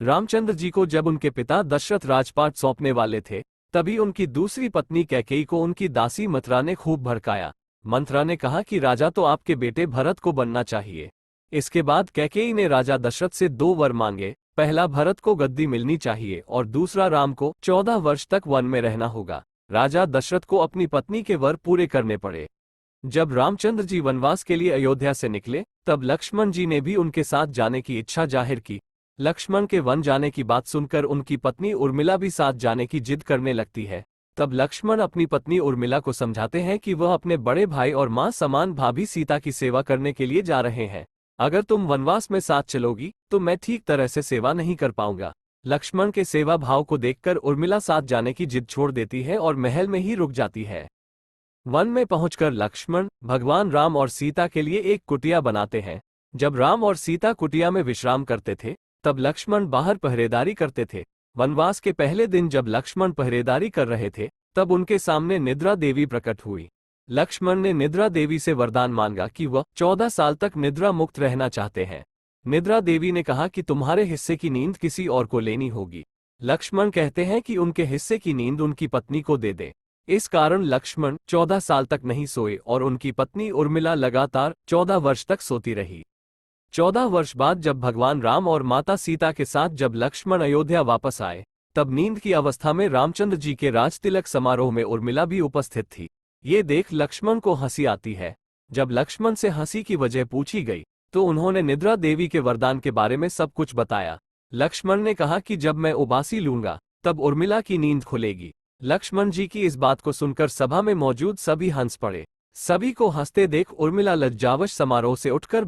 रामचंद्र जी को जब उनके पिता दशरथ राजपाट सौंपने वाले थे, तभी उनकी दूसरी पत्नी कैकेयी को उनकी दासी मंथरा ने खूब भड़काया। मंथरा ने कहा कि राजा तो आपके बेटे भरत को बनना चाहिए। इसके बाद कैकेयी ने राजा दशरथ से 2 वर मांगे। पहला, भरत को गद्दी मिलनी चाहिए और दूसरा, राम को 14 वर्ष तक वन में रहना होगा। राजा दशरथ को अपनी पत्नी के वर पूरे करने पड़े। जब रामचंद्र जी वनवास के लिए अयोध्या से निकले, तब लक्ष्मण जी ने भी उनके साथ जाने की इच्छा जाहिर की। लक्ष्मण के वन जाने की बात सुनकर उनकी पत्नी उर्मिला भी साथ जाने की जिद करने लगती है। तब लक्ष्मण अपनी पत्नी उर्मिला को समझाते हैं कि वह अपने बड़े भाई और मां समान भाभी सीता की सेवा करने के लिए जा रहे हैं। अगर तुम वनवास में साथ चलोगी तो मैं ठीक तरह से सेवा नहीं कर पाऊंगा। लक्ष्मण के सेवा भाव को देखकर उर्मिला साथ जाने की जिद छोड़ देती है और महल में ही रुक जाती है। वन में पहुंचकर लक्ष्मण भगवान राम और सीता के लिए एक कुटिया बनाते हैं। जब राम और सीता कुटिया में विश्राम करते थे, तब लक्ष्मण बाहर पहरेदारी करते थे। वनवास के पहले दिन जब लक्ष्मण पहरेदारी कर रहे थे, तब उनके सामने निद्रा देवी प्रकट हुई। लक्ष्मण ने निद्रा देवी से वरदान मांगा कि वह 14 साल तक निद्रा मुक्त रहना चाहते हैं। निद्रा देवी ने कहा कि तुम्हारे हिस्से की नींद किसी और को लेनी होगी। लक्ष्मण कहते हैं कि उनके हिस्से की नींद उनकी पत्नी को दे दे। इस कारण लक्ष्मण 14 साल तक नहीं सोए और उनकी पत्नी उर्मिला लगातार 14 वर्ष तक सोती रही। 14 वर्ष बाद जब भगवान राम और माता सीता के साथ जब लक्ष्मण अयोध्या वापस आए, तब नींद की अवस्था में रामचंद्र जी के राजतिलक समारोह में उर्मिला भी उपस्थित थी। ये देख लक्ष्मण को हंसी आती है। जब लक्ष्मण से हंसी की वजह पूछी गई, तो उन्होंने निद्रा देवी के वरदान के बारे में सब कुछ बताया। लक्ष्मण ने कहा कि जब मैं उबासी लूंगा, तब उर्मिला की नींद खुलेगी। लक्ष्मण जी की इस बात को सुनकर सभा में मौजूद सभी हंस पड़े। सभी को हंसते देख उर्मिला लज्जावश समारोह से उठकर